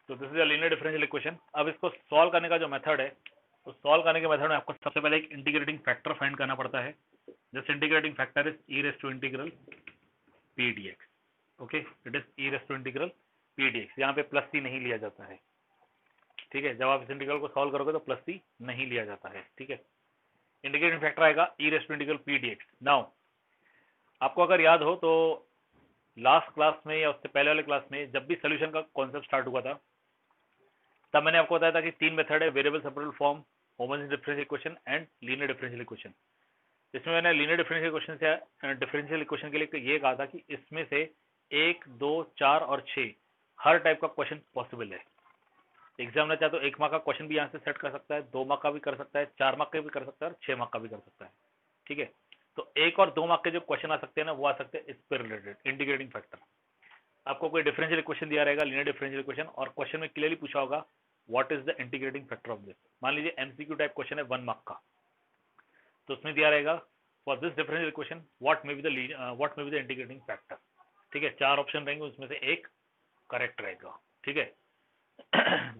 तो this is a linear differential equation. अब इसको सॉल्व करने का जो मेथड है, तो सॉल्व करने के मेथड में आपको सबसे पहले एक इंटीग्रेटिंग फैक्टर फाइंड करना पड़ता है। This integrating factor is e raise to integral p d x. Okay, it is e raise to integral p d x. यहाँ पे प्लस सी नहीं लिया जाता है, ठीक है। जब आप इस इंटीग्रल को सॉल्व करोगे तो प्लस सी नहीं लिया जाता है, ठीक है। इंटीग्रेटिंग फैक्टर आएगा e raise to integral p d x. Now आपको अगर याद हो तो लास्ट क्लास में या उससे पहले वाले क्लास में जब भी सोल्यूशन का कॉन्सेप्ट स्टार्ट हुआ था, तब मैंने आपको बताया था कि तीन मेथड है, variable separable form, homogeneous differential equation and linear differential equation. इसमें मैंने लीनियर डिफरेंशियल इक्वेशन से डिफरेंशियल इक्वेशन के लिए ये कहा था कि इसमें से 1, 2, 4 और 6 हर टाइप का क्वेश्चन पॉसिबल है। एग्जामिनर चाहे तो 1 मार्क का क्वेश्चन भी यहाँ से सेट कर सकता है, 2 मार्क का भी कर सकता है, 4 मार्क का भी कर सकता है और 6 मार्क का भी कर सकता है, ठीक है। तो 1 और 2 मार्क के जो क्वेश्चन आ सकते हैं ना, वो आ सकते हैं इस पर रिलेटेड इंटीग्रेटिंग फैक्टर। आपको कोई डिफरेंशियल इक्वेशन दिया रहेगा, लीनियर डिफरेंशियल इक्वेशन, और क्वेश्चन में क्लियरली पूछा होगा what is the integrating factor of this. मान लीजिए एमसीक्यू टाइप क्वेश्चन है 1 मार्क का, तो उसमें दिया रहेगा for this differential equation what may be the integrating factor, ठीक है। 4 ऑप्शन रहेंगे, उसमें से एक करेक्ट रहेगा, ठीक है।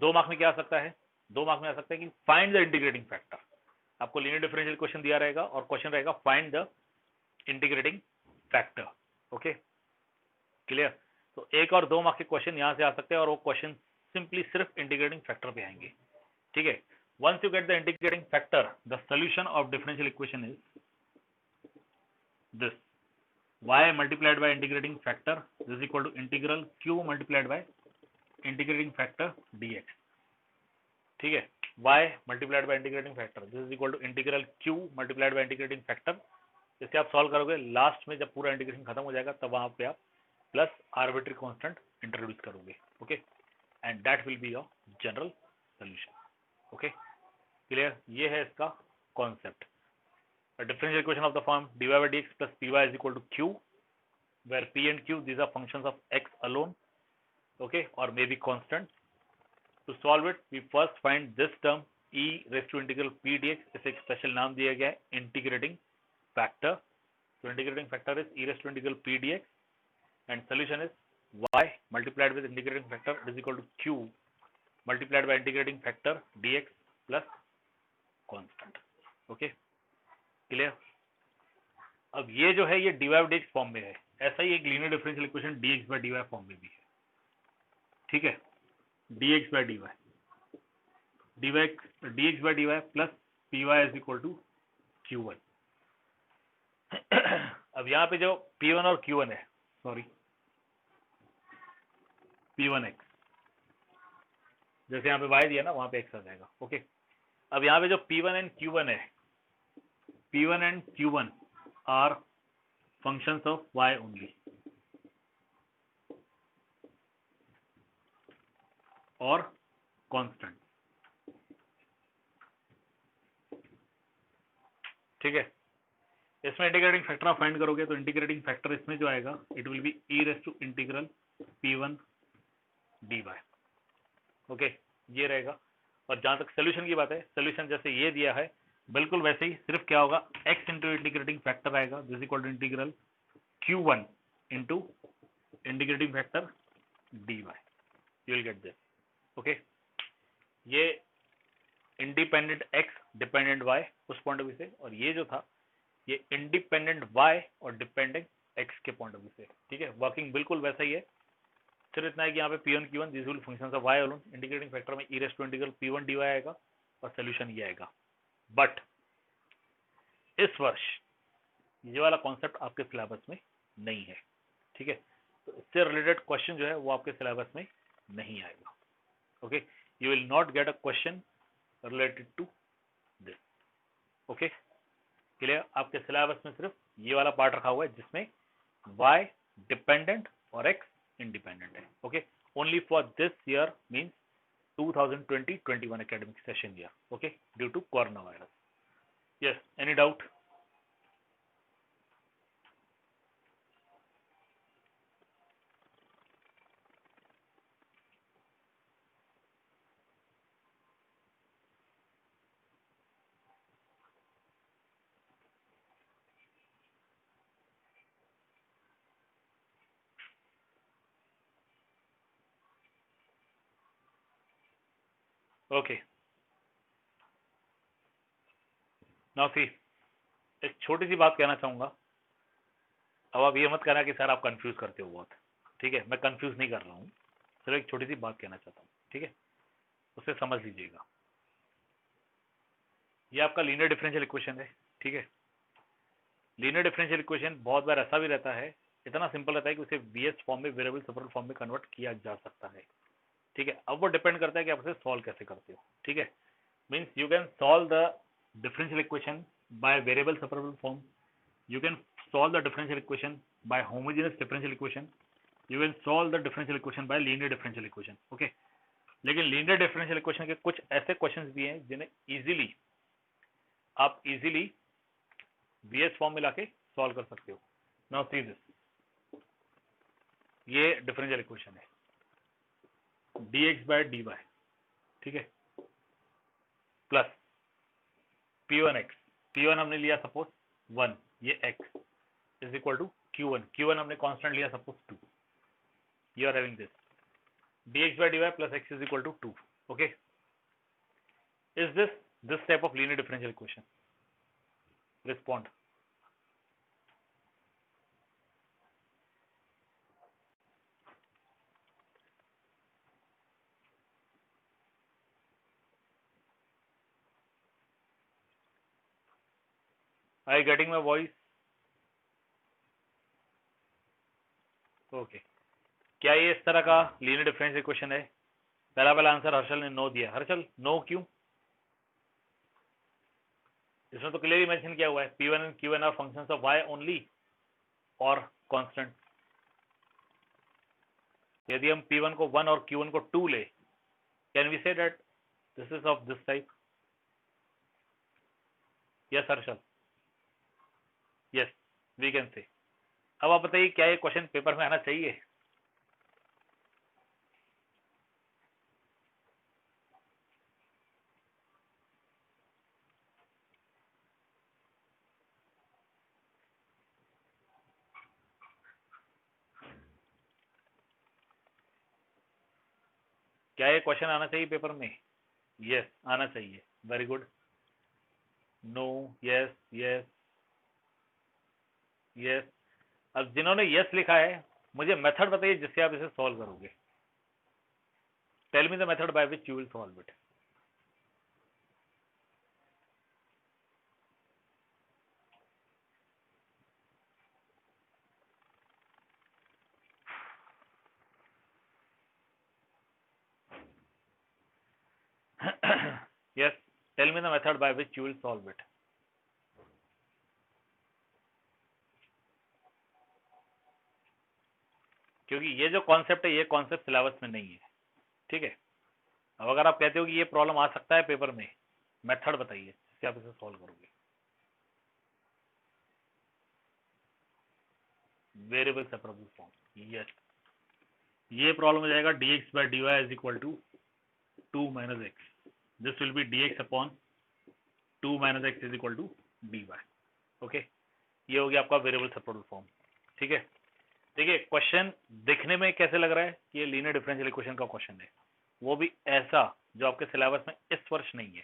2 मार्क में क्या आ सकता है, 2 मार्क में आ सकता है कि फाइंड द इंटीग्रेटिंग फैक्टर। आपको लीनियर डिफरेंशियल क्वेश्चन दिया रहेगा और क्वेश्चन रहेगा find the integrating factor. Okay, clear. तो 1 और 2 मार्क के क्वेश्चन यहां से आ सकते हैं और वो क्वेश्चन सिंपली सिर्फ इंटीग्रेटिंग फैक्टर पे आएंगे, ठीक है। Once you get the integrating factor, the solution of differential equation is this, y multiplied by integrating factor is equal to integral q multiplied by integrating factor dx, ठीक है। y multiplied by integrating factor this is equal to integral q multiplied by integrating factor। इसे आप solve करोगे, last में जब पूरा integration खत्म हो जाएगा तब वहां पे आप प्लस आर्बिट्री कांस्टेंट इंट्रोड्यूस करोगे, okay, and that will be your general solution. Okay, clear. ये है इसका concept. A differential equation of the form dy by dx plus py is equal to q, where p and q these are functions of x alone, okay, or maybe constant. To solve it, we first find this term e raised to integral p dx, इसे एक special नाम दिया गया है integrating factor. तो integrating factor is e raised to integral p dx and solution is y multiplied with integrating factor is equal to q multiplied by integrating factor dx plus constant, okay, clear. अब ये जो है ये dy by dx form में है, ऐसा ही एक linear differential equation dx by dy form में भी है, ठीक है। dx by dy dx by dy plus py is equal to q1। अब यहाँ पे जो p1 और q1 है, सॉरी p1x, जैसे यहाँ पे y दिया ना वहां पे x आ जाएगा, ओके। अब यहाँ पे जो p1 एंड q1 है, p1 and q1 are functions of y only, और कांस्टेंट, ठीक है। इसमें इंटीग्रेटिंग फैक्टर आप फाइंड करोगे तो इंटीग्रेटिंग फैक्टर इसमें जो आएगा it will be e raise to integral p1 dy, okay, ये रहेगा। और जहां तक सोल्यूशन की बात है, सोल्यूशन जैसे ये दिया है बिल्कुल वैसे ही, सिर्फ क्या होगा x इंटू इंटीग्रेटिंग फैक्टर आएगा, this equal to integral q1 into integrating factor dy, you will get this, okay. ये इंडिपेंडेंट x डिपेंडेंट y उस पॉइंट ऑफ व्यू से, और ये जो था ये इंडिपेंडेंट y और डिपेंडेंट x के पॉइंट ऑफ व्यू से, ठीक है। वर्किंग बिल्कुल वैसा ही है, सिर्फ इतना है कि यहाँ पे p1 q1 this will functions of y alone, integrating factor में e raise to integral p1 dy आएगा और सोल्यूशन ये आएगा। बट इस वर्ष ये वाला कॉन्सेप्ट आपके सिलेबस में नहीं है, ठीक है। तो इससे रिलेटेड क्वेश्चन जो है वो आपके सिलेबस में नहीं आएगा, okay. You will not get a question related to this, okay, clear. आपके सिलेबस में सिर्फ ये वाला पार्ट रखा हुआ है जिसमें y डिपेंडेंट और x इंडिपेंडेंट है, okay, only for this year means 2020-21 academic session year, okay, due to corona virus. Yes, any doubt? Okay, now see, एक छोटी सी बात कहना चाहूंगा। अब आप ये मत कहना कि सर आप कंफ्यूज करते हो बहुत, ठीक है, मैं कंफ्यूज नहीं कर रहा हूँ, सिर्फ एक छोटी सी बात कहना चाहता हूँ, ठीक है, उसे समझ लीजिएगा। ये आपका लीनियर डिफरेंशियल इक्वेशन है, ठीक है। लीनियर डिफरेंशियल इक्वेशन बहुत बार ऐसा भी रहता है, इतना सिंपल रहता है कि उसे वीएस फॉर्म में, वेरिएबल सेपरेबल फॉर्म में कन्वर्ट किया जा सकता है, ठीक है। अब वो डिपेंड करता है कि आप उसे सॉल्व कैसे करते हो, ठीक है। Means you can solve the differential equation by variable separable form, you can solve the differential equation by homogeneous differential equation, you can solve the differential equation by linear differential equation, okay। लेकिन linear differential equation के कुछ ऐसे questions भी हैं जिन्हें आप easily VS form में लाके सॉल्व कर सकते हो। नाउ सी दिस, ये डिफरेंशियल इक्वेशन है dx by dy, ठीक है, प्लस p1x, p1 हमने लिया सपोज 1, ये x is equal to q1 हमने कांस्टेंट लिया suppose 2, you are having this dx by dy plus x is equal to 2, okay। Is this type of linear differential equation? Respond. Are you getting my voice? Okay. क्या ये इस तरह का linear differential equation है? पहला answer Harshal ने no दिया। Harshal no क्यों? इसमें तो क्लियरली मेंशन किया हुआ है P1 and Q1 are functions of y only और कांस्टेंट। यदि हम P1 को 1 और Q1 को 2 ले, can we say that this is of this type? Yes Harshal, yes we can say. अब आप बताइए क्या ये क्वेश्चन पेपर में आना चाहिए? क्या ये क्वेश्चन आना चाहिए पेपर में? यस आना चाहिए, very good. No, yes yes yes. अब जिन्होंने यस लिखा है मुझे मेथड बताइए जिससे आप इसे सॉल्व करोगे। Tell me the method by which you will solve it. yes, tell me the method by which you will solve it. क्योंकि ये जो कॉन्सेप्ट है ये कॉन्सेप्ट सिलेबस में नहीं है, ठीक है। अब अगर आप कहते हो कि ये प्रॉब्लम आ सकता है पेपर में, मेथड बताइए जिससे आप इसे सॉल्व करोगे। Variable separable form, yes. ये प्रॉब्लम हो जाएगा dx by dy is equal to 2 minus x. This will be dx upon 2 minus x is equal to dy. Okay, ये हो गया आपका वेरिएबल सेपरेबल फॉर्म, ठीक है। देखिए क्वेश्चन दिखने में कैसे लग रहा है कि ये लीनियर डिफरेंशियल इक्वेशन का क्वेश्चन है, वो भी ऐसा जो आपके सिलेबस में इस वर्ष नहीं है,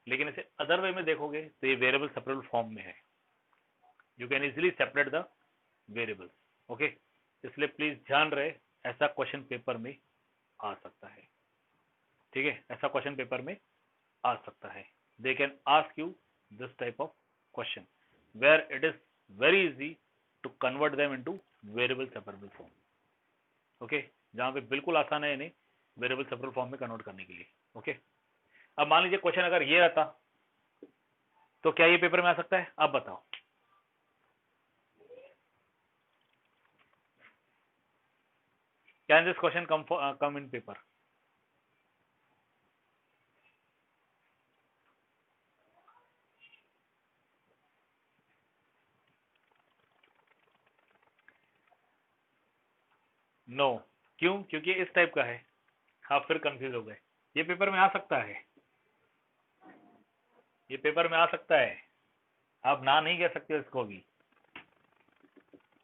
लेकिन इसे अदर वे में देखोगे तो ये वेरिएबल सेपरेबल फॉर्म में है। You can easily separate the variables, okay. इसलिए प्लीज ध्यान रहे ऐसा क्वेश्चन पेपर में आ सकता है, ठीक है, ऐसा क्वेश्चन पेपर में आ सकता है। They can ask you this type of question where it is very easy to convert them into variable separable form, okay, जहां पे बिल्कुल आसान है इन्हें वेरिएबल सेपरेबल फॉर्म में कन्वर्ट करने के लिए, ओके। अब मान लीजिए क्वेश्चन अगर ये रहता तो क्या ये पेपर में आ सकता है? आप बताओ। Can this question come in paper? No, क्यों? क्योंकि इस टाइप का है। आप फिर कंफ्यूज हो गए। ये पेपर में आ सकता है, ये पेपर में आ सकता है, आप ना नहीं कह सकते इसको भी।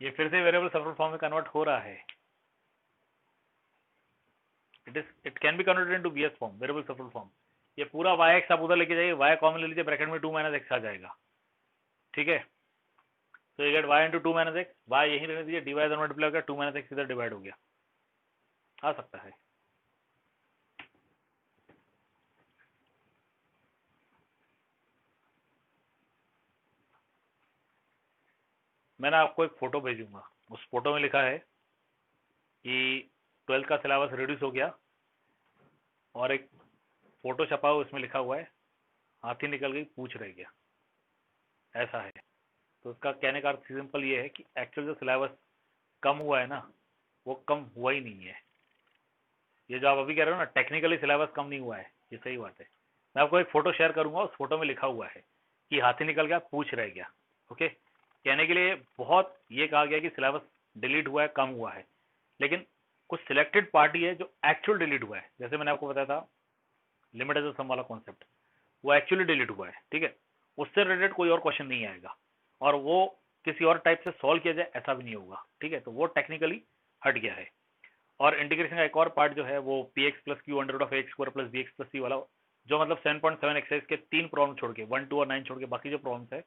ये फिर से वेरिएबल सेपरेबल फॉर्म में कन्वर्ट हो रहा है। It can be converted into VS form, variable separable form. ये पूरा वाई एक्स आप उधर लेके जाइए, वाई कॉमन ले लीजिए, ब्रैकेट में 2 माइनस एक्स आ जाएगा, ठीक है। तो ये get y into 2 minus x, y यहीं रहने दीजिए, डी वाई इधर मल्टीप्लाई हो गया, 2 माइनस एक्स इधर डिवाइड हो गया, आ सकता है। मैंने आपको एक फोटो भेजूंगा, उस फोटो में लिखा है कि 12th का सिलेबस रिड्यूस हो गया, और एक फोटो छपा हुआ उसमें लिखा हुआ है हाथी निकल गई पूछ रह गया, ऐसा है। तो उसका कहने का अर्थ सिंपल ये है कि एक्चुअल जो सिलेबस कम हुआ है ना, वो कम हुआ ही नहीं है। ये जो आप अभी कह रहे हो ना टेक्निकली सिलेबस कम नहीं हुआ है, ये सही बात है। मैं आपको एक फोटो शेयर करूंगा, उस फोटो में लिखा हुआ है कि हाथी निकल गया पूछ रह गया, ओके। कहने के लिए बहुत ये कहा गया कि सिलेबस डिलीट हुआ है, कम हुआ है, लेकिन कुछ सिलेक्टेड पार्टी है जो एक्चुअल डिलीट हुआ है। जैसे मैंने आपको बताया था लिमिट एज अ सम वाला कॉन्सेप्ट, वो एक्चुअली डिलीट हुआ है, ठीक है। उससे रिलेटेड कोई और क्वेश्चन नहीं आएगा, और वो किसी और टाइप से सॉल्व किया जाए ऐसा भी नहीं होगा, ठीक है। तो वो टेक्निकली हट गया है। और इंटीग्रेशन का एक और पार्ट जो है वो p x plus q under root of x square plus b x plus c वाला, जो मतलब 7.7 एक्सरसाइज के 3 प्रॉब्लम छोड़ के 1, 2 और 9 छोड़ के बाकी जो प्रॉब्लम्स है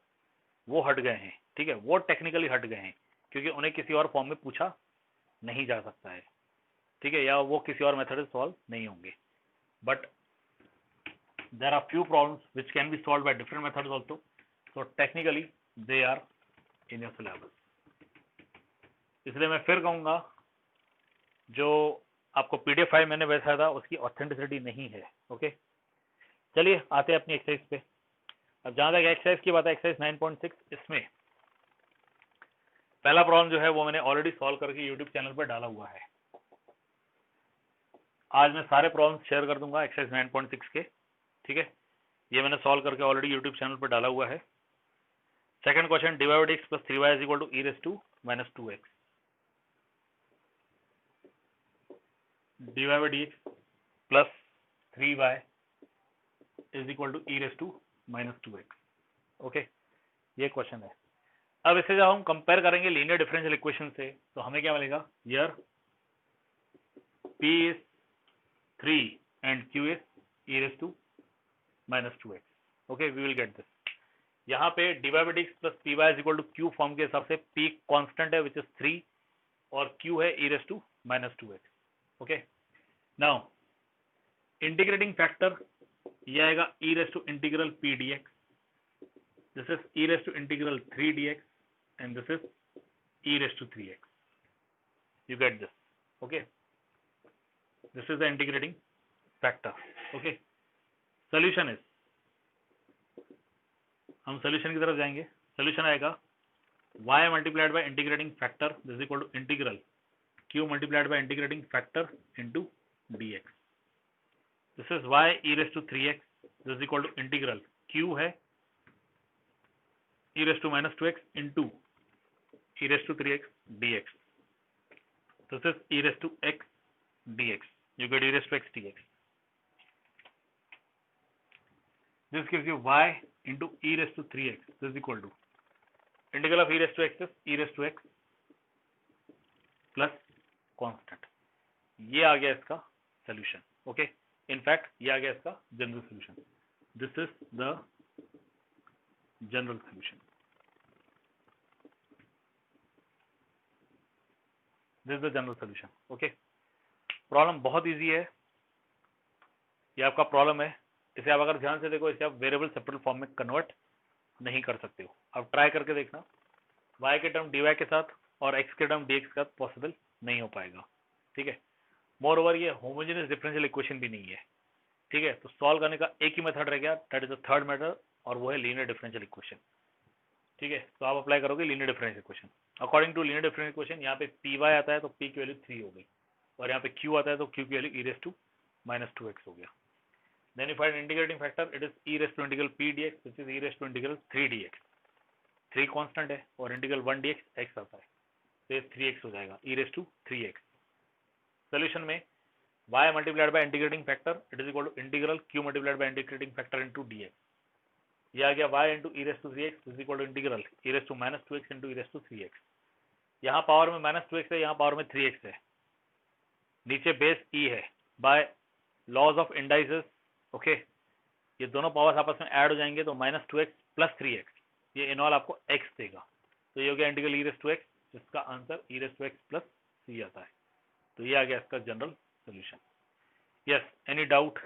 वो हट गए हैं, ठीक है। वो टेक्निकली हट गए हैं क्योंकि उन्हें किसी और फॉर्म में पूछा नहीं जा सकता है, ठीक है, या वो किसी और मेथड से सॉल्व नहीं होंगे। But there are few problems which can be solved by different methods also, so technically they are in your syllabus। इसलिए मैं फिर कहूंगा जो आपको पीडीएफ फाइल मैंने भेजा था उसकी ऑथेंटिसिटी नहीं है, ओके। चलिए आते हैं अपनी एक्सरसाइज पे। अब जहां तक एक्सरसाइज की बात है, एक्सरसाइज 9.6, इसमें पहला प्रॉब्लम जो है वो मैंने ऑलरेडी सॉल्व करके यूट्यूब चैनल पर डाला हुआ है। आज मैं सारे प्रॉब्लम शेयर कर दूंगा एक्सरसाइज 9.6 के, ठीक है। ये मैंने सॉल्व करके ऑलरेडी यूट्यूब चैनल पर डाला हुआ है। Second question, dy by dx plus 3y is equal to e raised to minus 2x। dy by dx plus 3y is equal to e raised to minus 2x, okay. ये question है। अब इसे जब हम कंपेयर करेंगे linear differential equation से तो हमें क्या मिलेगा, here p is 3 and q is e raised to minus 2x, okay. We will get this. यहाँ पे dy by dx plus py is equal to q form के हिसाब से p कांस्टेंट है विच इज 3 और q है e raised to minus 2x, okay. Now integrating factor ये आएगा e raised to integral p dx, this is e raised to integral 3 dx and this is e raised to 3x, you get this, okay। this is the integrating factor, okay। solution is, हम solution की तरफ जाएंगे। Solution आएगा y multiplied by integrating factor this equal to integral q multiplied by integrating factor into dx। This is y e raise to 3x this equal to integral q है e raise to minus 2x into e raise to 3x dx। This is e raise to x dx, you get e raise to x dx। This gives you y into e raised to 3x. This is equal to integral of e raised to x is e raised to x plus constant। ये आ गया इसका solution, okay। In fact ये आ गया इसका general solution। This is the general solution। This is the general solution, okay। Problem बहुत easy है, ये आपका प्रॉब्लम है। इसे आप अगर ध्यान से देखो, इसे आप वेरिएबल सेपरेबल फॉर्म में कन्वर्ट नहीं कर सकते हो। आप ट्राई करके देखना, y के टर्म dy के साथ और x के टर्म dx के साथ पॉसिबल नहीं हो पाएगा, ठीक है। मोर ओवर ये होमोजेनियस डिफरेंशियल इक्वेशन भी नहीं है, ठीक है। तो सॉल्व करने का एक ही मेथड रह गया, that is the third method, और वो है लीनियर डिफरेंशियल इक्वेशन, ठीक है। तो आप अप्लाई करोगे linear differential equation. According to linear differential equation यहाँ पे py आता है तो p की वैल्यू 3 हो गई, और यहाँ पे q आता है तो q की value e raise to minus 2x हो गया। Then if I find integrating factor, it is e raised to integral p dx, which is e raised to integral 3 dx। 3 constant है और इंटीग्रल 1 dx x आता है, तो ये 3x हो जाएगा e raised to 3x। Solution में y multiplied by integrating factor it is equal to integral q multiplied by integrating factor into dx। ये आ गया y into e raised to 3x is equal to integral e raised to minus 2x into e raised to 3x। यहाँ power में minus 2x है, यहाँ power में 3x है, नीचे बेस e है, by laws of indices, okay, ये दोनों पावर्स आपस में ऐड हो जाएंगे तो -2x प्लस 3x, ये इनऑल आपको x देगा, तो ये हो गया इंटीग्रल e⁻⁴ जिसका आंसर e⁻⁴ प्लस c आता है। तो ये आ गया इसका general solution. Yes, any doubt?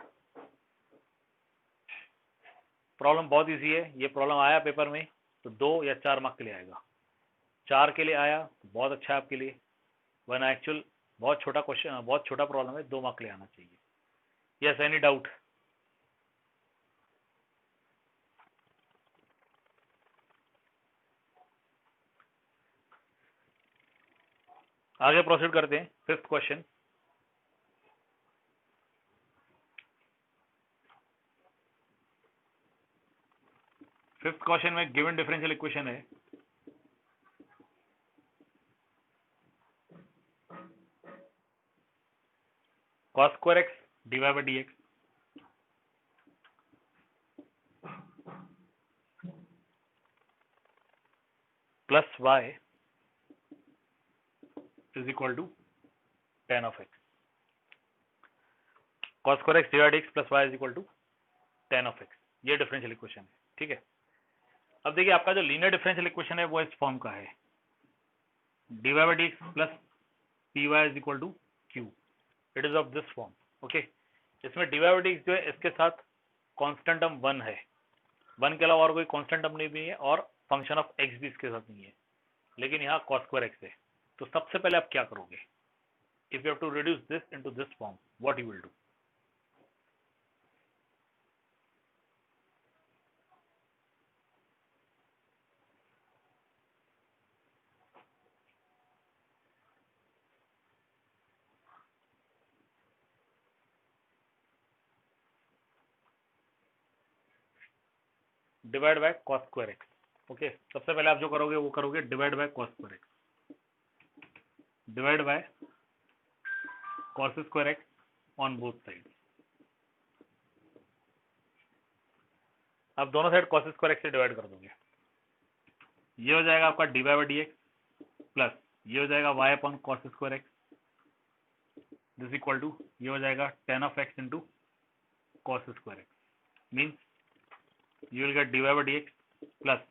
Problem बहुत इजी है, ये प्रॉब्लम आया पेपर में तो 2 या 4 मार्क के लिए आएगा। 4 के लिए आया तो बहुत अच्छा है आपके लिए, वरना एक्चुअल बहुत छोटा क्वेश्चन, बहुत छोटा प्रॉब्लम है, 2 मार्क के लिए आना चाहिए। Yes, any doubt? आगे प्रोसीड करते हैं। 5th क्वेश्चन, में गिवन डिफरेंशियल इक्वेशन है cos square x divide by dx plus y is equal to tan of x। cos square x divide x plus y is equal to tan of x, ये differential equation है, ठीक है। अब देखिए आपका जो linear differential equation है वो इस फॉर्म का है, dy by dx plus py is equal to q, it is of this form, okay. इसमें dy बाय dx जो है इसके साथ कांस्टेंट टर्म 1 है, 1 के अलावा और कोई कांस्टेंट टर्म नहीं भी है, और फंक्शन ऑफ x भी इसके साथ नहीं है, लेकिन यहाँ cos स्क्वायर x है। तो सबसे पहले आप क्या करोगे? If you have to reduce this into this form, what you will do? Divide by cos square x, okay. सबसे पहले आप जो करोगे वो करोगे divide by cos square x, divide by cos square x on both side. आप दोनों side cos square x से डिवाइड कर दोगे, ये हो जाएगा आपका dy बाय dx प्लस ये हो जाएगा y upon cos square x, this equal to ये हो जाएगा tan of x into cos square x, means you will get dy by dx plus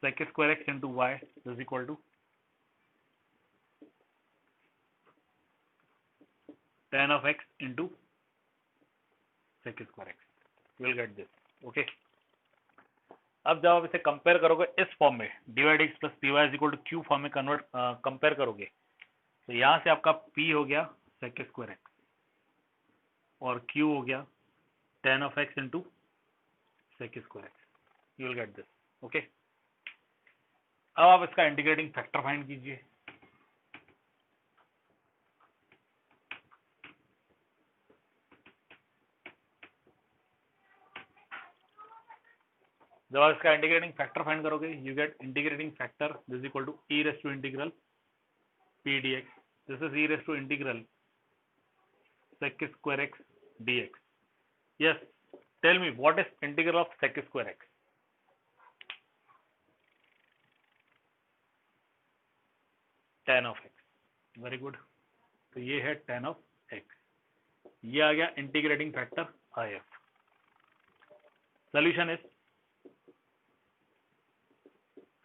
sec square x into y is equal to tan of x into sec square x, you will get this, okay। अब जब आप इसे compare करोगे इस form में dy by dx plus py is equal to q form में convert compare करोगे तो यहाँ से आपका p हो गया sec square x और q हो गया tan of x into sec square x, you will get this, okay। अब आप इसका इंटीग्रेटिंग फैक्टर फाइंड कीजिए। जब आप इसका इंटीग्रेटिंग फैक्टर फाइंड करोगे you get integrating factor this equal to e raise to integral p dx, this is e raise to integral sec square x dx। Yes, tell me what is integral of sec square x? tan of x, very good. तो ये है tan of x, ये आ गया integrating factor if। Solution is,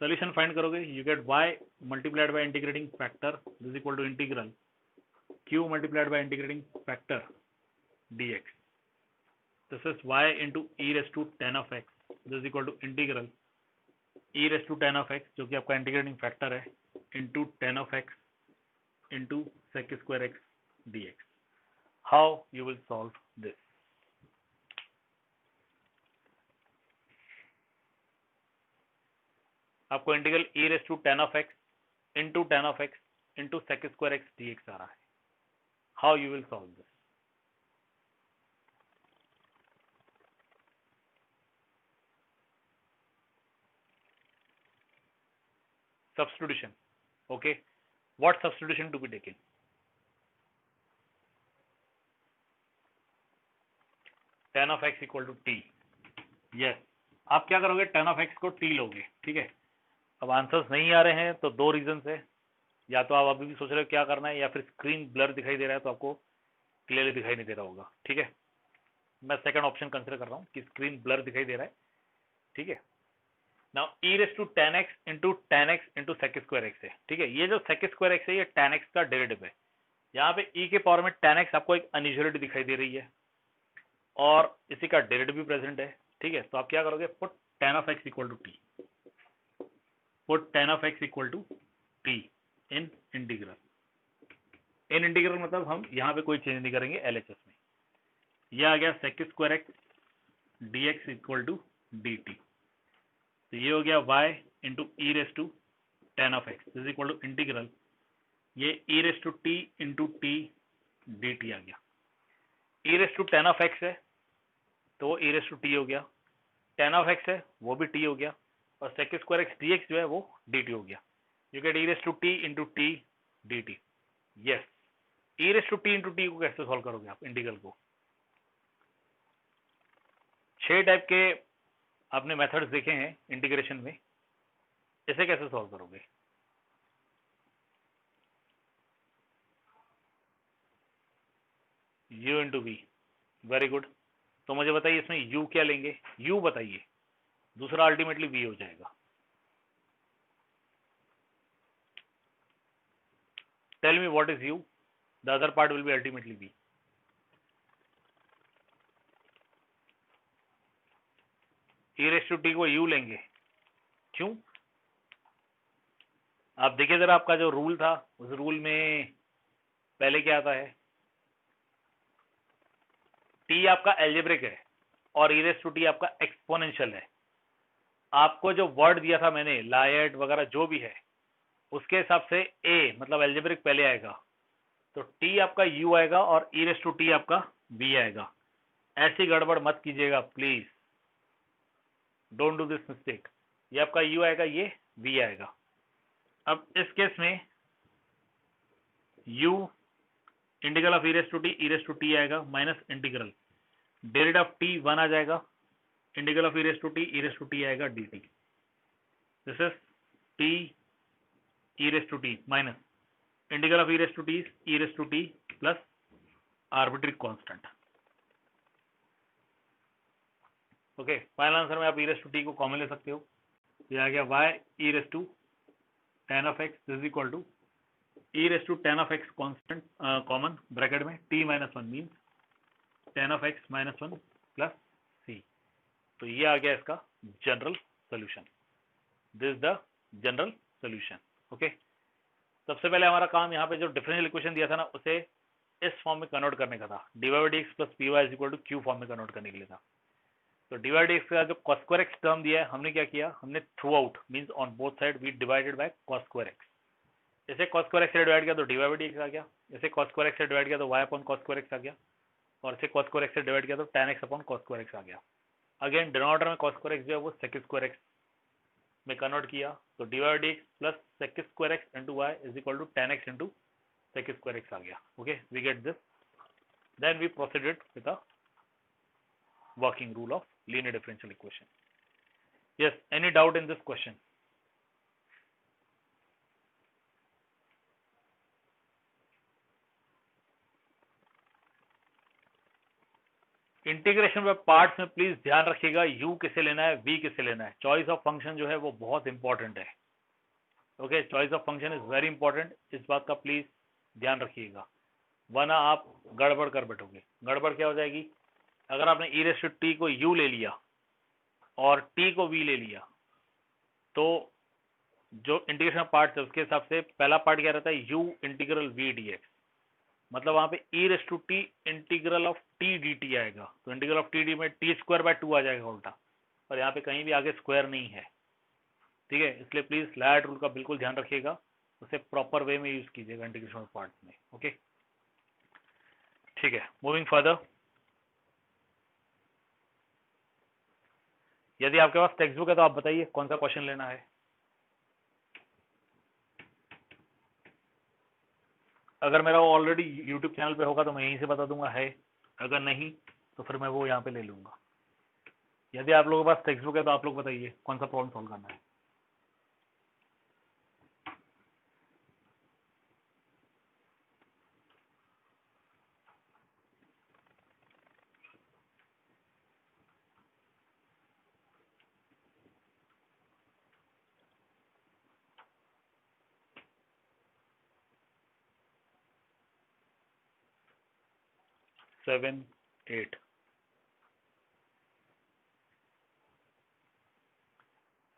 solution find करोगे you get y multiplied by integrating factor this equal to integral q multiplied by integrating factor dx, this is y into e raise to tan of x this equal to integral e raise to tan of x जो कि आपका integrating factor है into tan of x into sec square x dx। How you will solve this? आपको integral e raise to tan of x into tan of x into sec square x dx आ रहा है। How you will solve this? Substitution, okay। What substitution to be taken? tan of x equal to t, yes। आप क्या करोगे, tan of x को t लोगे, ठीक है। अब आंसर्स नहीं आ रहे हैं तो 2 रीजन है, या तो आप अभी भी सोच रहे हो क्या करना है, या फिर स्क्रीन ब्लर दिखाई दे रहा है तो आपको क्लियरली दिखाई नहीं दे रहा होगा, ठीक है। मैं सेकंड ऑप्शन कंसिडर कर रहा हूँ कि स्क्रीन ब्लर दिखाई दे रहा है, ठीक है। Now e raise to tan x into sec square x है, ठीक है। ये जो sec स्क्वायर एक्स है ये tan x का डेरिवेटिव है। यहाँ पे e के पावर में tan x आपको एक अनयूजुअलिटी दिखाई दे रही है और इसी का डेरिवेटिव भी प्रेजेंट है, ठीक है। तो आप क्या करोगे, put tan of x equal to t, put tan of x equal to t in integral. In integral मतलब हम यहाँ पे कोई चेंज नहीं करेंगे LHS में। यह आ गया sec square x dx equal to dt। तो ये हो गया y into e raise to tan of x is equal to integral, ये e raise to t into t d t आ गया। E raise to tan of x है तो वो ई रेस टू टी हो गया, टेन ऑफ एक्स है वो भी टी हो गया, और sec square x d x जो है वो डी टी हो गया। You get e raise to t into t d t. Yes, e raise to t into t को कैसे सॉल्व करोगे आप इंटीग्रल को? 6 टाइप के आपने मेथड्स देखे हैं इंटीग्रेशन में, इसे कैसे सॉल्व करोगे? u into v, very good. तो मुझे बताइए इसमें u क्या लेंगे, u बताइए, दूसरा अल्टीमेटली v हो जाएगा। Tell me what is u, the other part will be ultimately v। e raise to t को u लेंगे, क्यों? आप देखिए जरा, आपका जो रूल था उस रूल में पहले क्या आता है, t आपका एल्जेब्रिक है और e रेस टू टी आपका एक्सपोनेंशियल है। आपको जो वर्ड दिया था मैंने, लायड वगैरह जो भी है, उसके हिसाब से a मतलब एल्जेब्रिक पहले आएगा, तो t आपका u आएगा और e रेस टू टी आपका v आएगा। ऐसी गड़बड़ मत कीजिएगा please, don't do this mistake. ये आपका u आएगा, ये v आएगा। अब इस केस में u integral of e raise to t आएगा minus integral derivative of t 1 आ जाएगा, integral of e raise to t आएगा dt। This is t e raise to t minus integral of e raise to t plus arbitrary constant. Okay, final answer में आप e raise to t को common ले सकते हो। ये आ गया y e raise to tan of x is equal to e raise to tan of x constant common bracket में t minus one mean tan of x minus one plus c। तो ये आ गया इसका general solution. This is the general solution. Okay, सबसे पहले हमारा काम यहाँ पे जो डिफरेंशियल इक्वेशन दिया था ना, उसे इस फॉर्म में कन्वर्ट करने का था, dy by dx plus p y is equal to q form में कन्वर्ट करने के लिए था। तो dy by dx का जो cos square x टर्म दिया है, हमने क्या किया, हमने throughout means on both side we divided by cos square x। इसे cos square x से डिवाइड किया तो dy by dx आ गया, इसे cos square x से डिवाइड किया तो y upon cos square x आ गया, और इसे cos square x से डिवाइड किया तो tan x upon cos square x आ गया। अगेन डिनोमिनेटर में cos square x जो है वो sec square x में कन्वर्ट किया, तो dy by dx plus sec square x into y is equal to tan x into sec square x आ गया। Okay, we get this, then we proceeded with the working rule of linear differential equation. Yes, any doubt in this question? Integration में parts में please ध्यान रखिएगा, u किसे लेना है, v किसे लेना है। चॉइस ऑफ फंक्शन जो है वो बहुत इंपॉर्टेंट है। Okay, choice of function is very important, इस बात का प्लीज ध्यान रखिएगा, वरना आप गड़बड़ कर बैठोगे। गड़बड़ क्या हो जाएगी, अगर आपने ई रेस टू टी को u ले लिया और t को v ले लिया, तो जो इंटीग्रेशन पार्ट है उसके हिसाब से पहला पार्ट क्या रहता है, u इंटीग्रल v dx, मतलब वहां पे e raise to t integral of t dt आएगा, तो इंटीग्रल ऑफ t dt में t स्क्वायर बाय 2 आ जाएगा उल्टा, और यहाँ पे कहीं भी आगे स्क्वायर नहीं है, ठीक है। इसलिए प्लीज लायड रूल का बिल्कुल ध्यान रखिएगा, उसे प्रॉपर वे में यूज कीजिएगा इंटीग्रेशन पार्ट में। ओके, ठीक है, मूविंग फर्दर। यदि आपके पास टेक्स्ट बुक है तो आप बताइए कौन सा क्वेश्चन लेना है। अगर मेरा ऑलरेडी यूट्यूब चैनल पे होगा तो मैं यहीं से बता दूंगा है, अगर नहीं तो फिर मैं वो यहाँ पे ले लूंगा। यदि आप लोगों के पास टेक्स्ट बुक है तो आप लोग बताइए कौन सा प्रॉब्लम सॉल्व करना है। 7, 8.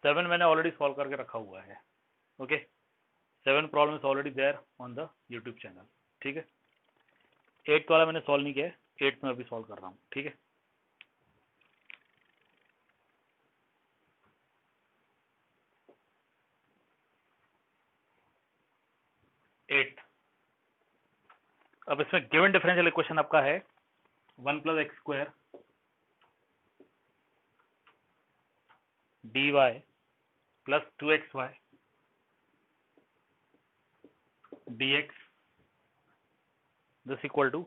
सेवन मैंने ऑलरेडी सॉल्व करके रखा हुआ है. Okay, 7 problem is already there on the YouTube channel. ठीक है, 8 वाला मैंने सॉल्व नहीं किया है, 8 में अभी सॉल्व कर रहा हूँ. ठीक है, 8. अब इसमें गिवन डिफरेंशियल इक्वेशन आपका है 1 + x² dy + 2xy dx this equal to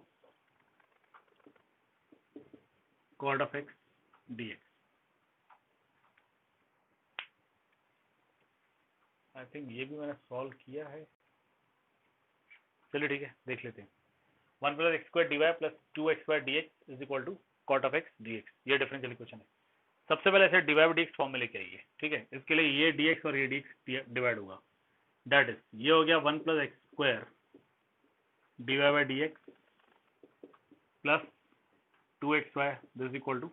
cot of x dx. I think ये भी मैंने सॉल्व किया है. चलिए ठीक है, देख लेते हैं. 1 + x² dy + 2xy dx is equal to cot of x dx. ये डिफरेंशियल इक्वेशन है. सबसे पहले ऐसे dy by dx फॉर्म में लेके आइए. ठीक है, इसके लिए ये dx और ये dx डिवाइड होगा. दैट इज ये हो गया 1 + x² dy by dx + 2xy this equal to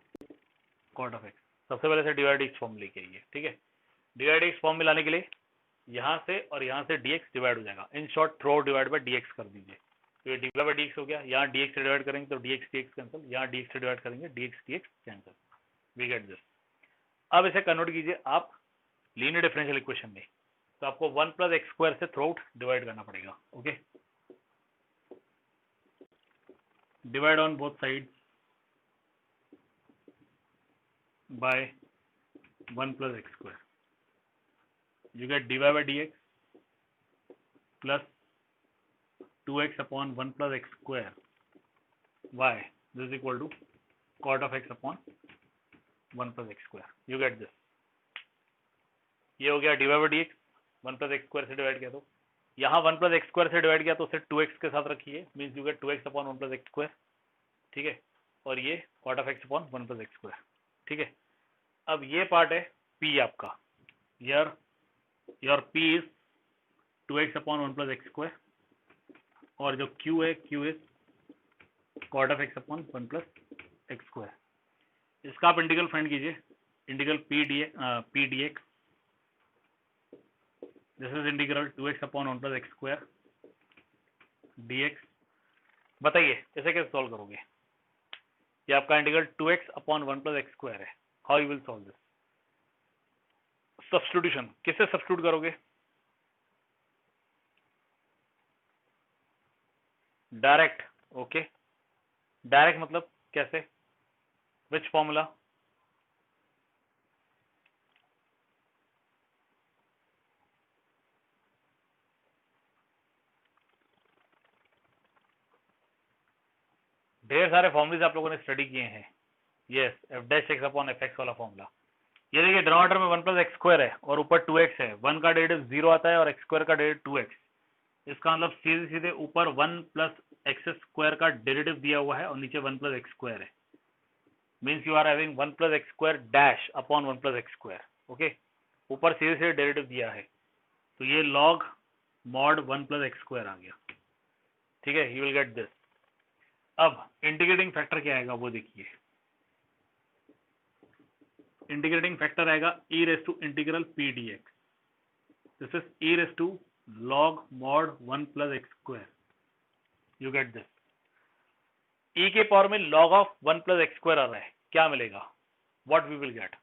cot of x. सबसे पहले से dy by dx फॉर्म लेके आइए. ठीक है, dy by dx फॉर्म में लाने के लिए यहाँ से और यहाँ से dx डिवाइड हो जाएगा. In short throw divide by dx कर दीजिए. तो ये dy by dx हो गया. यहाँ dx से डिवाइड करेंगे तो dx dx कैंसिल. यहाँ dx से डिवाइड करेंगे dx dx cancel. We get this. अब इसे कन्वर्ट कीजिए आप लीनियर डिफरेंशियल इक्वेशन में. तो आपको 1 + x² से थ्रू आउट डिवाइड करना पड़ेगा. Okay, divide on both side by 1 + x². you get dy by dx plus 2x upon 1 + x² y this is equal to cot of x upon 1 + x². you get this. ये हो गया dy by dx. 1 + x² से divide किया तो यहाँ 1 + x² से divide किया तो उसे 2x के साथ रखिए. Means you get 2x upon 1 + x². ठीक है, और ये cot of x upon 1 + x². ठीक है, अब ये पार्ट है p आपका. Your p is 2x upon 1 + x² और जो q है q is cot of x upon 1 + x². इसका आप इंटीग्रल फाइंड कीजिए. Integral p dx this is integral 2x upon 1 + x² dx. बताइए इसे कैसे सॉल्व करोगे. ये आपका इंटीग्रल 2x upon 1 + x² है. How you will solve this. Substitution किससे सब्स्टिट्यूट करोगे. डायरेक्ट. ओके, डायरेक्ट मतलब कैसे, विच फॉर्मूला. ढेर सारे फॉर्मूलेज आप लोगों ने स्टडी किए हैं. यस, f' अपॉन fx वाला फॉर्मूला. ये देखिए डिनोमिनेटर में 1 + x² है और ऊपर 2x है. 1 का डेरिवेटिव 0 आता है और x² का डेरिवेटिव 2x. इसका मतलब सीधे सीधे ऊपर 1 + x² का डेरिवेटिव दिया हुआ है और नीचे 1 + x² है. Means you are having 1 + x² dash upon 1 + x². Okay, ऊपर सीधे सीधे डेरिवेटिव दिया है तो ये log mod 1 + x² आ गया. ठीक है, यू विल गेट दिस. अब इंटीग्रेटिंग फैक्टर क्या आएगा वो देखिए. इंटीग्रेटिंग फैक्टर आएगा e⁻∫ p dx. This is e⁻log mod 1 + x². You get this. e के पावर में log of 1 + x² आ रहा है. क्या मिलेगा, what we will get.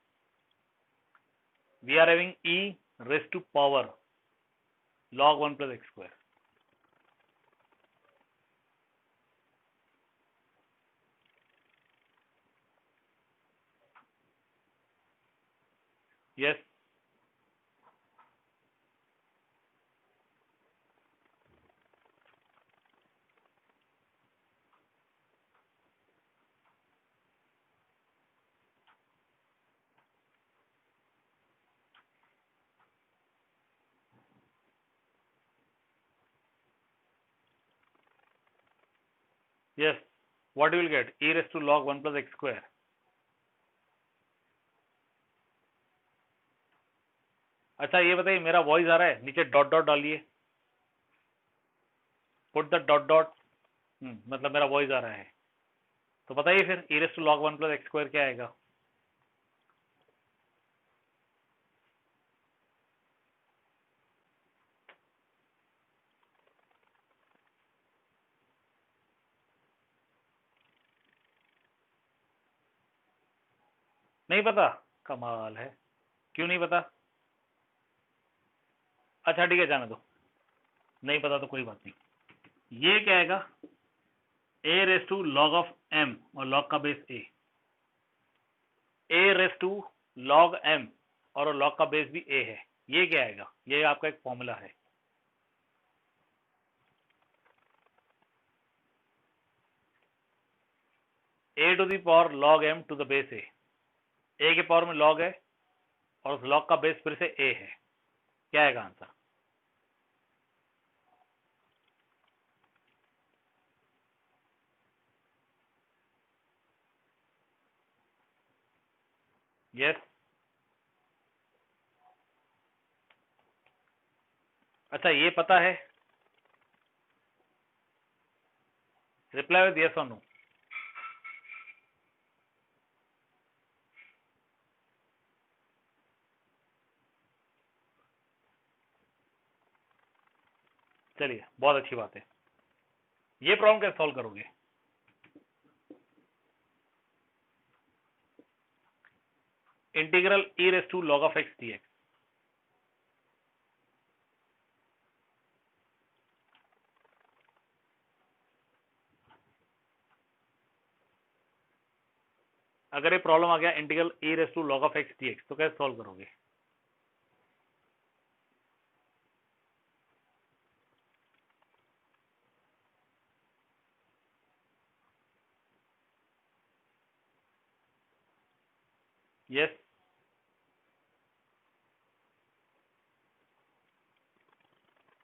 We are having e⁻power log 1 + x². yes, yes, what you will get, e⁻log 1 + x². अच्छा ये बताइए मेरा वॉइस आ रहा है. नीचे डॉट डॉट डालिए. Put the dot dot. मतलब मेरा वॉइस आ रहा है. तो बताइए फिर e raise to log 1 plus x square क्या आएगा? नहीं पता? कमाल है, क्यों नहीं पता? अच्छा ठीक है, जाने दो, नहीं पता तो कोई बात नहीं। ये क्या आएगा? A raise to log of m, और लॉग का base a raise to log m, और लॉग का बेस भी ए है। ये क्या आएगा? ये आपका एक फॉर्मूला है। A to the power log m to the base a के पावर में लॉग है और उस लॉग का बेस फिर से ए है। क्या आएगा आंसर? यस। अच्छा ये पता है? रिप्लाई विद यस और नो। चलिए, बहुत अच्छी बात है। ये प्रॉब्लम कैसे सॉल्व करोगे? Integral e raise to log of x d x. अगर ये प्रॉब्लम आ गया integral e raise to log of x d x, तो कैसे सॉल्व करोगे? यस।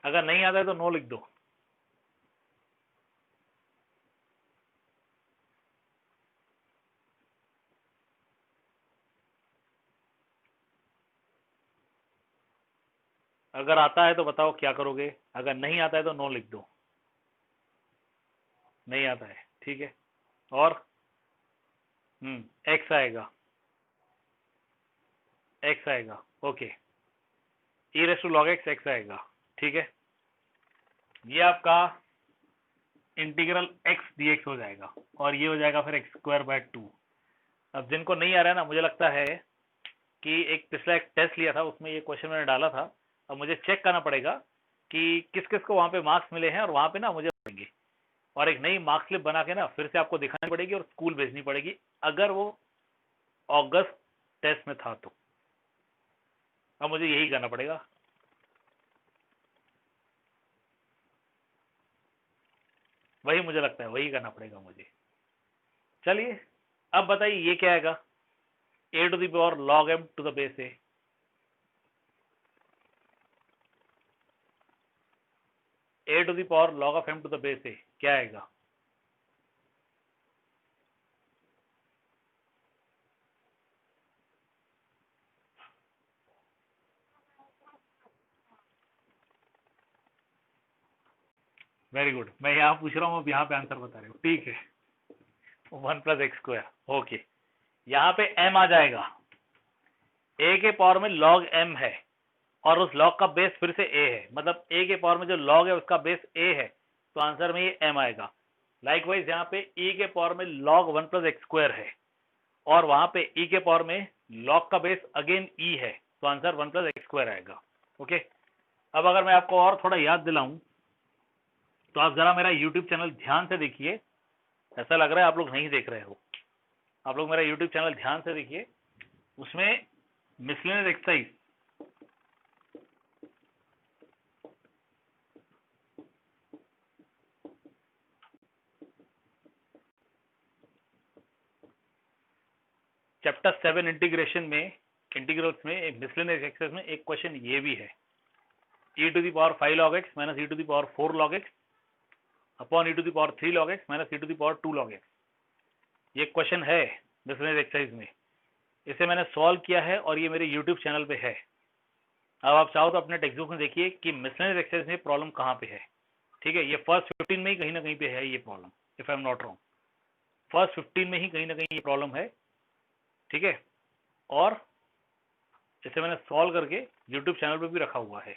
अगर नहीं आता है तो नो लिख दो। अगर आता है तो बताओ क्या करोगे, अगर नहीं आता है तो नो लिख दो। नहीं आता है, ठीक है। और एक्स आएगा, एक्स आएगा, okay. E raise to log x x आएगा, ठीक है। ये आपका इंटीग्रल एक्स डी एक्स हो जाएगा, और ये हो जाएगा फिर एक्स स्क्वायर बाय 2। अब जिनको नहीं आ रहा है ना, मुझे लगता है कि एक पिछला एक टेस्ट लिया था, उसमें ये क्वेश्चन मैंने डाला था। अब मुझे चेक करना पड़ेगा कि किस किस को वहाँ पे मार्क्स मिले हैं, और वहाँ पे ना मुझे पड़ेंगे, और एक नई मार्क्स स्लिप बना के ना फिर से आपको दिखानी पड़ेगी और स्कूल भेजनी पड़ेगी, अगर वो अगस्त टेस्ट में था तो। अब मुझे यही करना पड़ेगा। वही मुझे लगता है, वही करना पड़ेगा मुझे। चलिए, अब बताइए ये क्या आएगा? A to the power log m to the base a to the power log of m to the base a क्या आएगा? वेरी गुड, मैं यहाँ पूछ रहा हूँ, अब यहाँ पे आंसर बता रहे हो, ठीक है। 1 प्लस एक्स स्क्वायर, ओके। यहाँ पे एम आ जाएगा, ए के पावर में लॉग एम है, और उस लॉग का बेस फिर से ए है, मतलब ए के पावर में जो लॉग है उसका बेस ए है, तो आंसर में ये एम आएगा। लाइकवाइज यहाँ पे ई के पावर में लॉग 1 प्लस एक्स स्क्वायर है, और वहां पे ई के पावर में लॉग का बेस अगेन ई है, तो आंसर 1 प्लस एक्स स्क्वायर आएगा, ओके। अब अगर मैं आपको और थोड़ा याद दिलाऊं, तो आप जरा मेरा यूट्यूब चैनल ध्यान से देखिए। ऐसा लग रहा है आप लोग नहीं देख रहे हो, आप लोग मेरा यूट्यूब चैनल ध्यान से देखिए। उसमें मिसलेनियस एक्सरसाइज, चैप्टर 7 इंटीग्रेशन में, इंटीग्रल्स में एक मिसलेनियस एक्सरसाइज में एक क्वेश्चन ये भी है, e to the power 5 log x minus e to the power 4 log x upon e to the power 3 log x minus e to the power 2 log x। ये question है miscellaneous exercise में, इसे मैंने solve किया है और ये मेरे यूट्यूब चैनल पे है। अब आप चाहो तो अपने टेक्स्ट बुक में देखिए कि मिसलेनियस एक्सरसाइज में प्रॉब्लम कहाँ पे है, ठीक है। ये फर्स्ट 15 में ही कहीं ना कहीं पे है ये problem, if I am not wrong. First 15 में ही कहीं ना कहीं ये प्रॉब्लम है, ठीक है। और इसे मैंने सॉल्व करके यूट्यूब चैनल पे भी रखा हुआ है,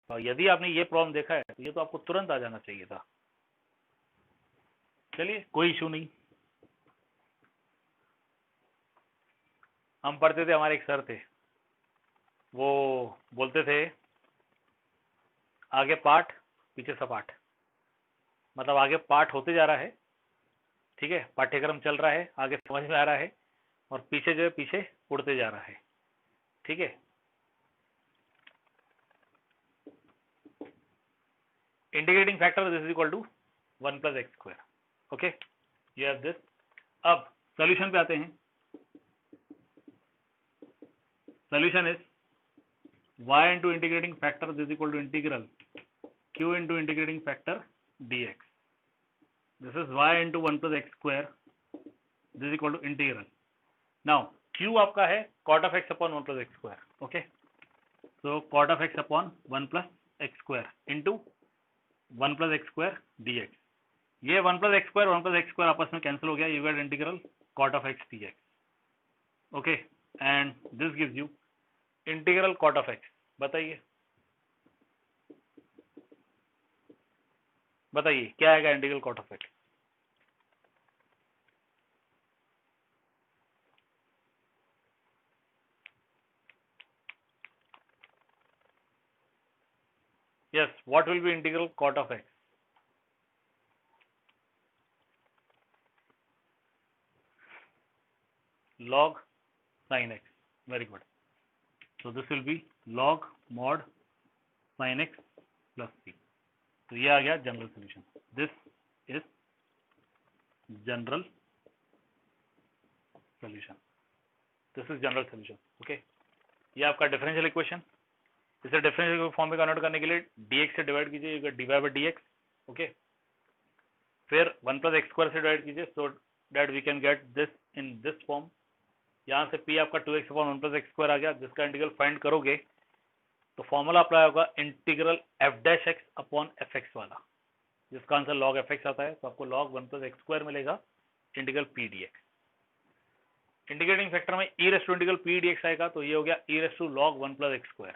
और यदि आपने ये प्रॉब्लम देखा है तो ये तो आपको तुरंत आ जाना चाहिए था। चलिए कोई इशू नहीं। हम पढ़ते थे, हमारे एक सर थे, वो बोलते थे आगे पाठ पीछे सपाट। मतलब आगे पाठ होते जा रहा है, ठीक है, पाठ्यक्रम चल रहा है, आगे समझ में आ रहा है, और पीछे जो है पीछे उड़ते जा रहा है, ठीक है। Integrating factor this is equal to 1 plus x square, okay, you have this. अब सॉल्यूशन पे आते हैं। Solution is y into integrating factor is equal to integral q into integrating factor dx. This is y into 1 plus x square, this is equal to integral. Now q आपका है cot of x upon 1 plus x square, okay, so cot of x upon 1 plus x square into 1 plus x square dx. ये 1 plus x square 1 plus x square आपस में cancel हो गया, you get integral cot of x dx, okay, and this gives you integral cot of x. बताइए बताइए क्या आएगा integral cot of x? Yes, what will be integral cot of x? Log sine x, very good. So this will be log mod sine x plus c. तो ये आ गया general solution. This is general solution, this is general solution, okay. ये आपका differential equation, इसे differential form में convert करने के लिए dx से डिवाइड कीजिए, dy बाई dx, ओके। फिर 1 प्लस एक्स स्क्वायर से डिवाइड कीजिए, so that we can get this in this form. यहाँ से p आपका 2x upon 1 plus x square आ गया, जिसका इंटीग्रल फाइंड करोगे तो फॉर्मूला अप्लाई होगा integral f dash x upon f x वाला, जिसका आंसर log एफ एक्स आता है। तो आपको log 1 प्लस एक्स स्क्वायर मिलेगा integral p dx। Integrating factor में e raise to integral p dx आएगा, तो ये हो गया e raise to log 1 plus x square,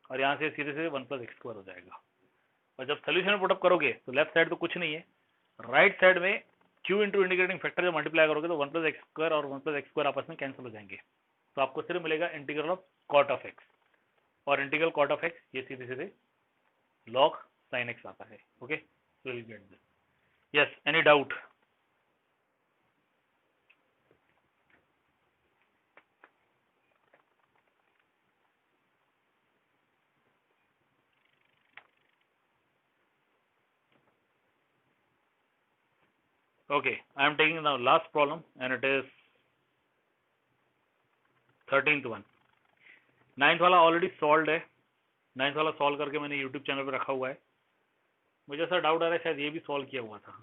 और यहाँ से सीधे से 1 प्लस एक्स स्क्वायर हो जाएगा। और जब सोल्यूशन पुटअप करोगे तो लेफ्ट साइड तो कुछ नहीं है, राइट साइड में q इंटू इंटीग्रेटिंग फैक्टर जब मल्टीप्लाई करोगे तो 1 प्लस एक्स स्क्वायर और 1 प्लस एक्स स्क्वायर आपस में कैंसिल हो जाएंगे, तो आपको सिर्फ मिलेगा integral of cot of x, और इंटीग्रल कॉट ऑफ एक्स ये सीधे सीधे log साइन एक्स आता है, okay. So will get this. Yes, any doubt? Okay, I am taking the last problem and it is 13th one. 9th वाला already solve है, 9th वाला solve करके मैंने यूट्यूब चैनल पे रखा हुआ है। मुझे ऐसा डाउट आ रहा है शायद ये भी सॉल्व किया हुआ था।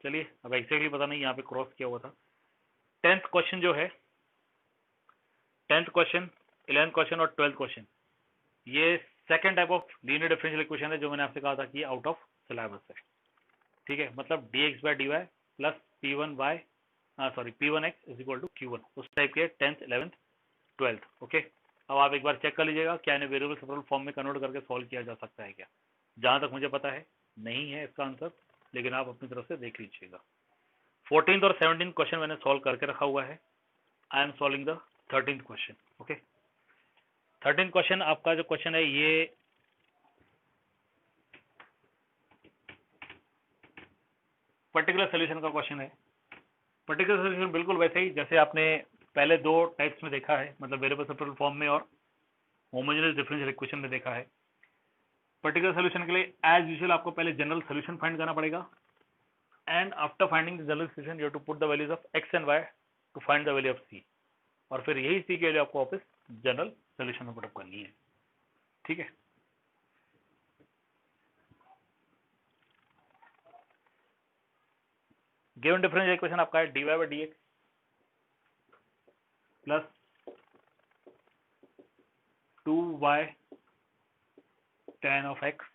चलिए, अब एग्जैक्टली पता नहीं, यहाँ पे क्रॉस किया हुआ था। 10th क्वेश्चन जो है, 10th क्वेश्चन, 11th क्वेश्चन और 12th क्वेश्चन, ये second type of linear differential equation है जो मैंने आपसे कहा था कि आउट ऑफ सिलेबस है, ठीक है। मतलब dx बाई dy प्लस p1y p1x is equal to q1, उस टाइप के 10th 11th 12th, ओके। अब आप एक बार चेक कर लीजिएगा क्या इन्हें वेरिएबल सेपरेबल फॉर्म में कन्वर्ट करके सॉल्व किया जा सकता है क्या। जहां तक मुझे पता है नहीं है इसका आंसर, लेकिन आप अपनी तरफ से देख लीजिएगा। 14th और 17th क्वेश्चन मैंने सॉल्व करके रखा हुआ है। I am solving the 13th question, okay. 13th question आपका जो क्वेश्चन है ये पर्टिकुलर सोल्यूशन का क्वेश्चन है। पर्टिकुलर सोल्यूशन बिल्कुल वैसे ही जैसे आपने पहले दो टाइप्स में देखा है, मतलब वेरिएबल सेपरेबल फॉर्म में और होमोजेनियस डिफरेंशियल इक्वेशन में देखा है। पर्टिकुलर सोल्यूशन के लिए एज यूजुअल आपको पहले जनरल सोल्यूशन फाइंड करना पड़ेगा, and after finding the general solution you have to put the values of x and y to find the value of c, और फिर यही सी के वैल्यू आपको वापस जनरल सोल्यूशन में पुटअप करनी है, ठीक है। गिवन डिफरेंशियल इक्वेशन आपका है dy by dx plus 2y tan of x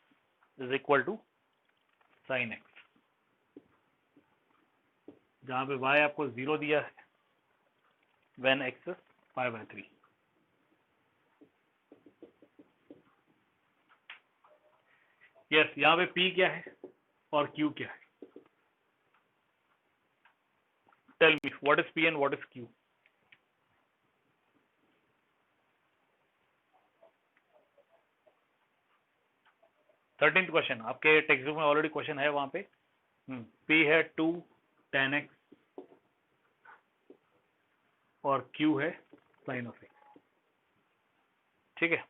is equal to sin x। जहाँ पे y आपको 0 दिया है when x is π/3। यस, यहाँ पे p क्या है और q क्या है? Tell me what is p and what is q? Thirteenth question आपके टेक्स्ट बुक में ऑलरेडी क्वेश्चन है वहां पे। p है 2 tan x और q है sin of x। ठीक है,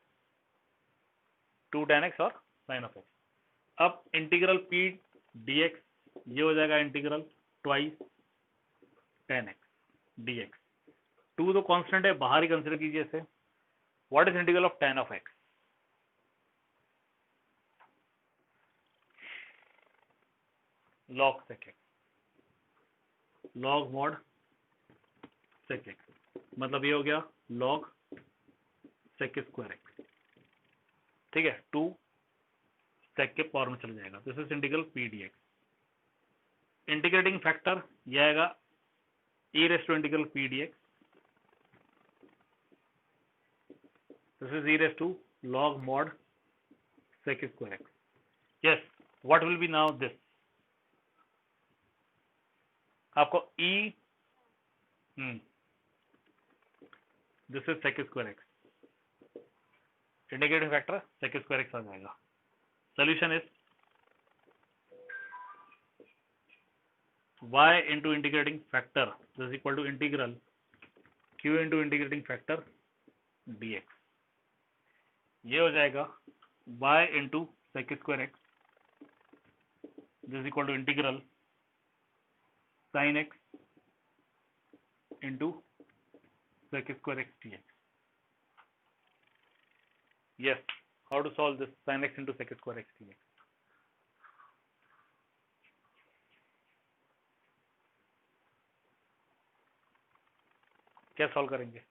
2 tan x और sin of x। अब इंटीग्रल p dx ये हो जाएगा integral twice tan x dx। 2 तो कांस्टेंट है, बाहर ही कंसिडर कीजिए इसे। What is integral of tan of x? log sec x, log mod sec x, मतलब ये हो गया log sec स्क्वायर x। ठीक है, 2 sec के पावर में चला जाएगा। This is integral p dx। Integrating factor ये आएगा e raise to integral p dx। This is e raise to log mod sec square x। Yes, what will be now this? आपको e this is sec square x, integrating factor sec square x आ जाएगा। Solution is y into integrating factor this equal to integral q into integrating factor dx। ये हो जाएगा y into sec square x this equal to integral sin x into sec square x dx। Yes, how to solve this sin x into sec square x dx? क्या solve करेंगे?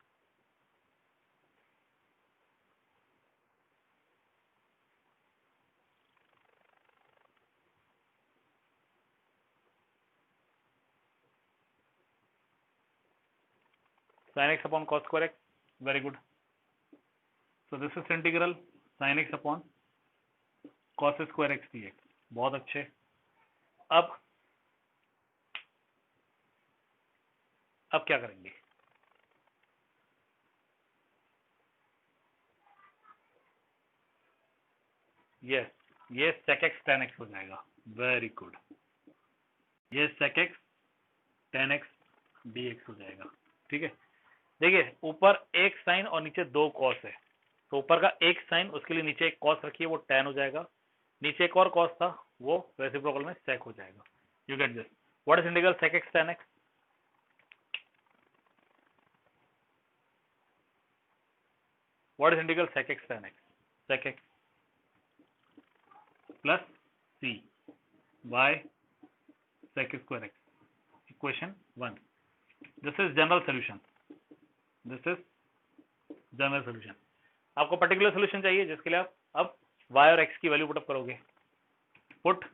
sin x upon cos square x, very good. So this is integral sin x upon cos square x dx। बहुत अच्छे। अब क्या करेंगे? Yes, ये sec x tan x हो जाएगा। वेरी गुड, ये sec x tan x dx हो जाएगा। ठीक है, देखिए ऊपर एक साइन और नीचे 2 कॉस है, तो ऊपर का एक साइन, उसके लिए नीचे एक कॉस रखिए, वो tan हो जाएगा। नीचे एक और कॉस था, वो रेसिप्रोकल में sec हो जाएगा। You get this? What is integral sec x tan x? What is integral sec x tan x? sec x plus c by sec square x, equation 1। This is general solution, this is general solution. आपको particular solution चाहिए जिसके लिए आप अब y और x की value put up करोगे। Put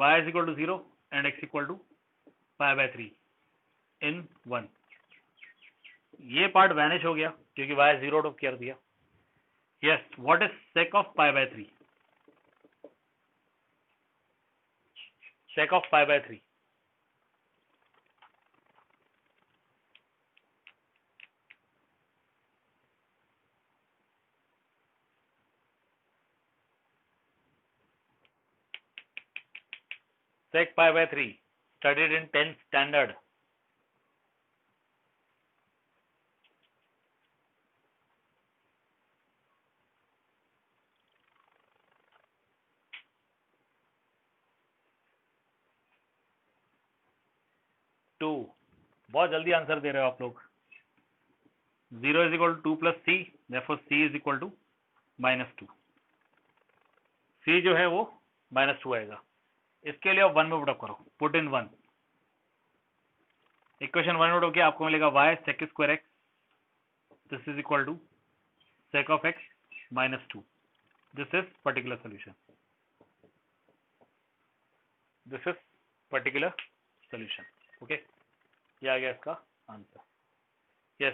y is equal to 0 and x equal to π/3 in 1। ये पार्ट वैनिश हो गया क्योंकि y 0 आउट कर दिया। Yes, what is sec of π/3? sec of π/3 sec π/3 studied in 10th standard। Two, बहुत जल्दी आंसर दे रहे हो आप लोग। 0 is equal to 2 plus c, therefore c is equal to -2। C जो है वो -2 आएगा। इसके लिए आप 1 में पुटअप करो, पुट इन 1। इक्वेशन 1 में पुटअप किया, आपको मिलेगा y sec square x this is equal to sec of x -2। This is particular solution, this is particular solution. Okay, ये आ गया इसका आंसर।